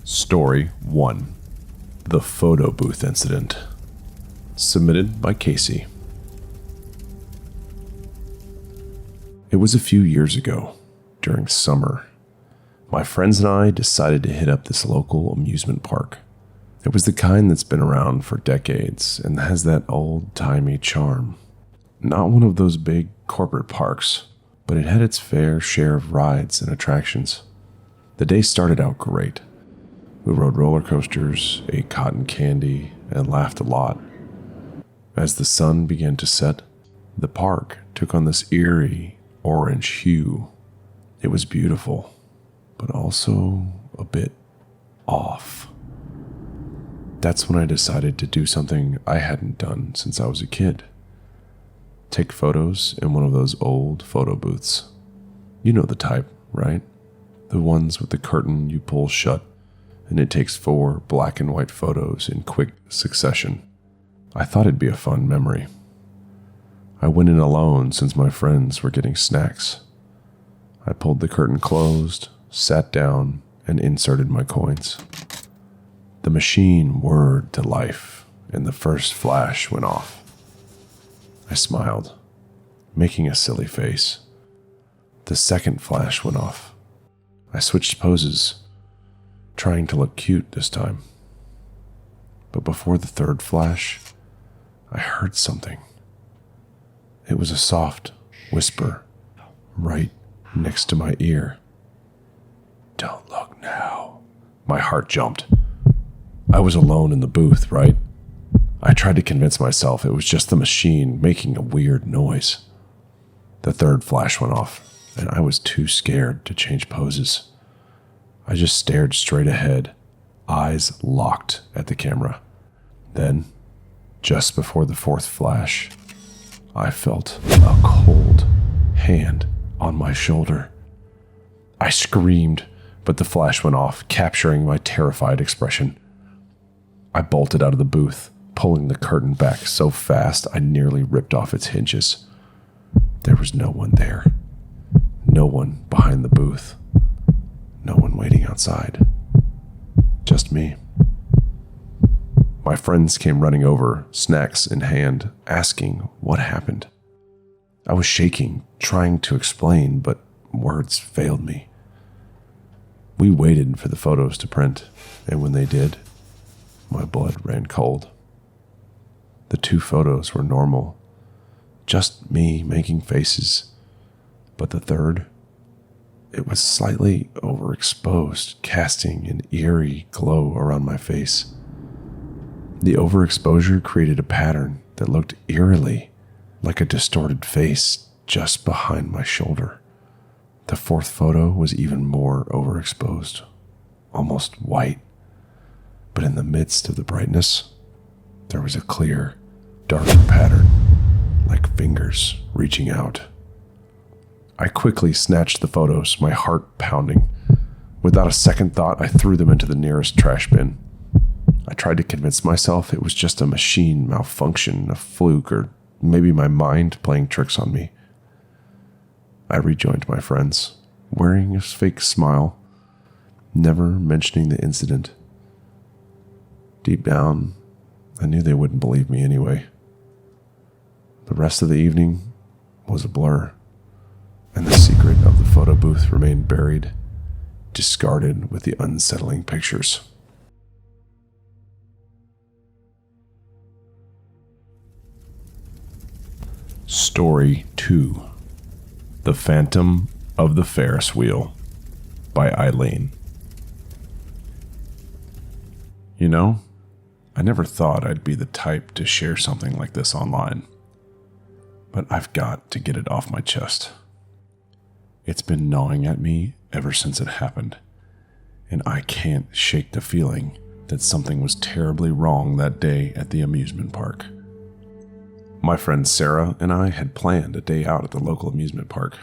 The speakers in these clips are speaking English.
Story 1. The Photo Booth Incident. Submitted by Casey. It was a few years ago, during summer. My friends and I decided to hit up this local amusement park. It was the kind that's been around for decades and has that old-timey charm. Not one of those big corporate parks, but it had its fair share of rides and attractions. The day started out great. We rode roller coasters, ate cotton candy, and laughed a lot. As the sun began to set, the park took on this eerie orange hue. It was beautiful, but also a bit off. That's when I decided to do something I hadn't done since I was a kid. Take photos in one of those old photo booths. You know the type, right? The ones with the curtain you pull shut and it takes 4 black and white photos in quick succession. I thought it'd be a fun memory. I went in alone since my friends were getting snacks. I pulled the curtain closed, sat down, and inserted my coins. The machine whirred to life, and the first flash went off. I smiled, making a silly face. The second flash went off. I switched poses, trying to look cute this time. But before the third flash, I heard something. It was a soft whisper right next to my ear. "Don't look now." My heart jumped. I was alone in the booth, right? I tried to convince myself it was just the machine making a weird noise. The third flash went off, and I was too scared to change poses. I just stared straight ahead, eyes locked at the camera. Then, just before the fourth flash, I felt a cold hand on my shoulder. I screamed, but the flash went off, capturing my terrified expression. I bolted out of the booth, pulling the curtain back so fast I nearly ripped off its hinges. There was no one there. No one behind the booth. No one waiting outside. Just me. My friends came running over, snacks in hand, asking what happened. I was shaking, trying to explain, but words failed me. We waited for the photos to print, and when they did, my blood ran cold. The 2 photos were normal, just me making faces, but the third, it was slightly overexposed, casting an eerie glow around my face. The overexposure created a pattern that looked eerily like a distorted face just behind my shoulder. The 4th photo was even more overexposed, almost white. But in the midst of the brightness, there was a clear, darker pattern, like fingers reaching out. I quickly snatched the photos, my heart pounding. Without a second thought, I threw them into the nearest trash bin. I tried to convince myself it was just a machine malfunction, a fluke, or maybe my mind playing tricks on me. I rejoined my friends, wearing a fake smile, never mentioning the incident. Deep down, I knew they wouldn't believe me anyway. The rest of the evening was a blur, and the secret of the photo booth remained buried, discarded with the unsettling pictures. Story 2. The Phantom of the Ferris Wheel by Eileen. You know, I never thought I'd be the type to share something like this online, but I've got to get it off my chest. It's been gnawing at me ever since it happened, and I can't shake the feeling that something was terribly wrong that day at the amusement park. My friend Sarah and I had planned a day out at the local amusement park.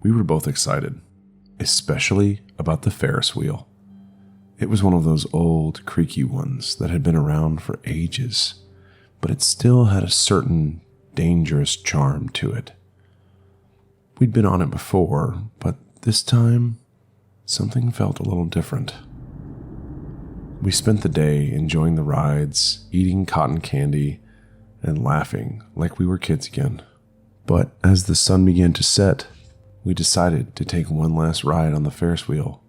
We were both excited, especially about the Ferris wheel. It was one of those old, creaky ones that had been around for ages, but it still had a certain dangerous charm to it. We'd been on it before, but this time, something felt a little different. We spent the day enjoying the rides, eating cotton candy, and laughing like we were kids again. But as the sun began to set, we decided to take one last ride on the Ferris wheel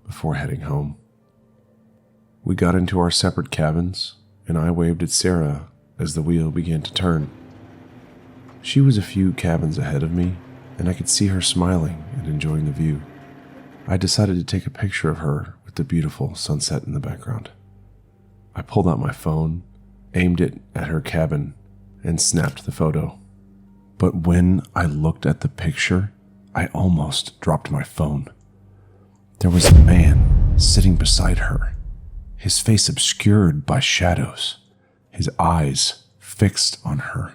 before heading home. We got into our separate cabins, and I waved at Sarah as the wheel began to turn. She was a few cabins ahead of me, and I could see her smiling and enjoying the view. I decided to take a picture of her with the beautiful sunset in the background. I pulled out my phone, aimed it at her cabin, and snapped the photo. But when I looked at the picture, I almost dropped my phone. There was a man sitting beside her, his face obscured by shadows, his eyes fixed on her.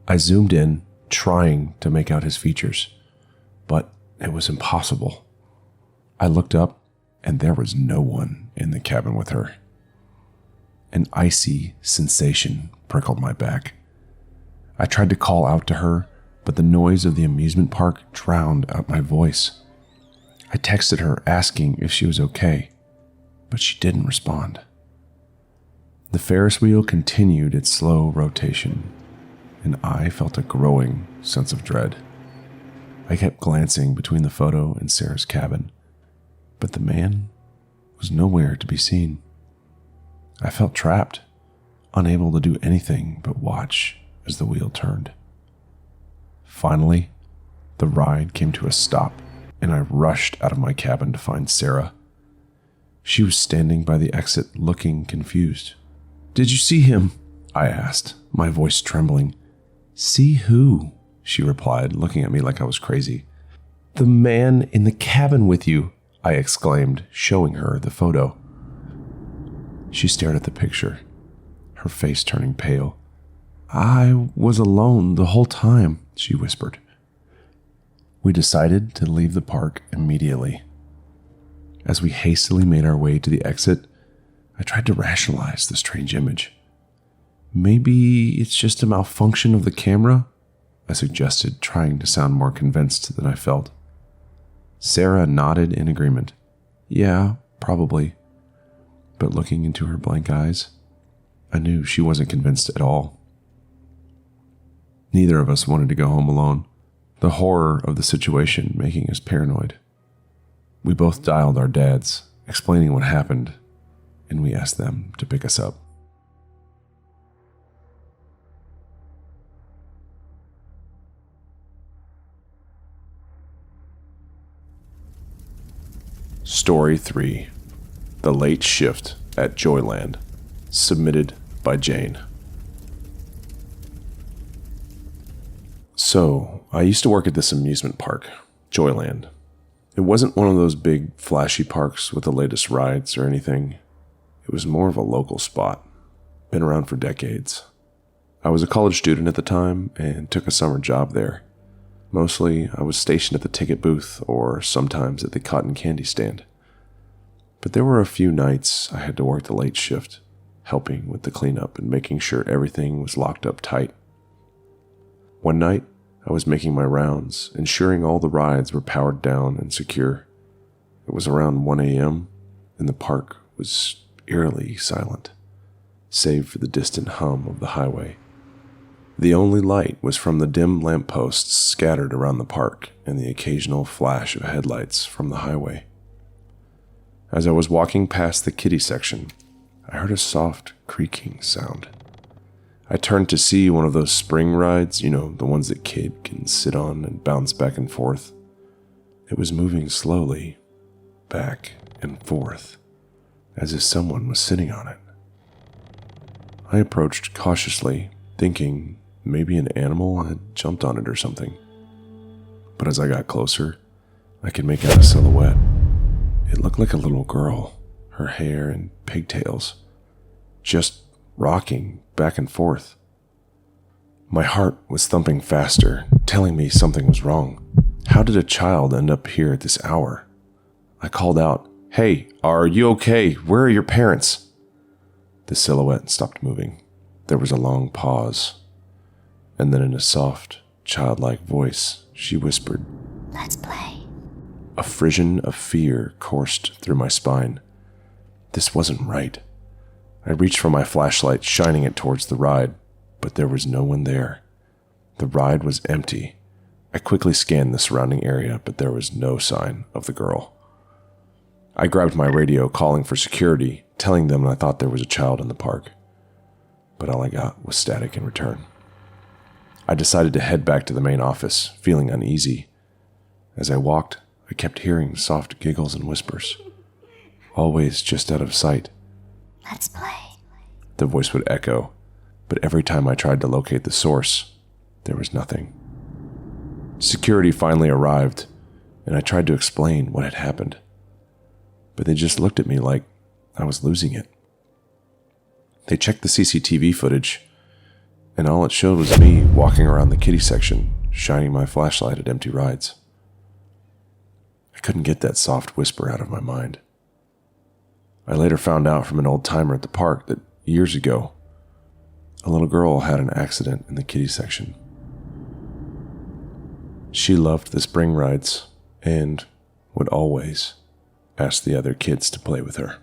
I zoomed in, trying to make out his features, but it was impossible. I looked up, and there was no one in the cabin with her. An icy sensation prickled my back. I tried to call out to her, but the noise of the amusement park drowned out my voice. I texted her asking if she was okay, but she didn't respond. The Ferris wheel continued its slow rotation, and I felt a growing sense of dread. I kept glancing between the photo and Sarah's cabin, but the man was nowhere to be seen. I felt trapped, unable to do anything but watch as the wheel turned. Finally, the ride came to a stop, and I rushed out of my cabin to find Sarah. She was standing by the exit looking confused. "Did you see him?" I asked, my voice trembling. "See who?" she replied, looking at me like I was crazy. "The man in the cabin with you," I exclaimed, showing her the photo. She stared at the picture, her face turning pale. "I was alone the whole time," she whispered. We decided to leave the park immediately. As we hastily made our way to the exit, I tried to rationalize the strange image. "Maybe it's just a malfunction of the camera?" I suggested, trying to sound more convinced than I felt. Sarah nodded in agreement. "Yeah, probably." But looking into her blank eyes, I knew she wasn't convinced at all. Neither of us wanted to go home alone, the horror of the situation making us paranoid. We both dialed our dads, explaining what happened, and we asked them to pick us up. Story 3. The Late Shift at Joyland. Submitted by Jane. So, I used to work at this amusement park, Joyland. It wasn't one of those big, flashy parks with the latest rides or anything. It was more of a local spot. Been around for decades. I was a college student at the time and took a summer job there. Mostly, I was stationed at the ticket booth or sometimes at the cotton candy stand. But there were a few nights I had to work the late shift, helping with the cleanup and making sure everything was locked up tight. One night, I was making my rounds, ensuring all the rides were powered down and secure. It was around 1 a.m., and the park was eerily silent, save for the distant hum of the highway. The only light was from the dim lampposts scattered around the park and the occasional flash of headlights from the highway. As I was walking past the kiddie section, I heard a soft creaking sound. I turned to see one of those spring rides, the ones that kid can sit on and bounce back and forth. It was moving slowly, back and forth, as if someone was sitting on it. I approached cautiously, thinking maybe an animal had jumped on it or something. But as I got closer, I could make out a silhouette. It looked like a little girl, her hair in pigtails, just rocking back and forth. My heart was thumping faster, telling me something was wrong. How did a child end up here at this hour? I called out, "Hey, are you okay? Where are your parents?" The silhouette stopped moving. There was a long pause, and then in a soft, childlike voice, she whispered, "Let's play." A frisson of fear coursed through my spine. This wasn't right. I reached for my flashlight, shining it towards the ride, but there was no one there. The ride was empty. I quickly scanned the surrounding area, but there was no sign of the girl. I grabbed my radio, calling for security, telling them I thought there was a child in the park, but all I got was static in return. I decided to head back to the main office, feeling uneasy. As I walked, I kept hearing soft giggles and whispers, always just out of sight. Let's play. The voice would echo, but every time I tried to locate the source, there was nothing. Security finally arrived, and I tried to explain what had happened, but they just looked at me like I was losing it. They checked the CCTV footage, and all it showed was me walking around the kiddie section, shining my flashlight at empty rides. I couldn't get that soft whisper out of my mind. I later found out from an old timer at the park that years ago, a little girl had an accident in the kiddie section. She loved the spring rides and would always ask the other kids to play with her.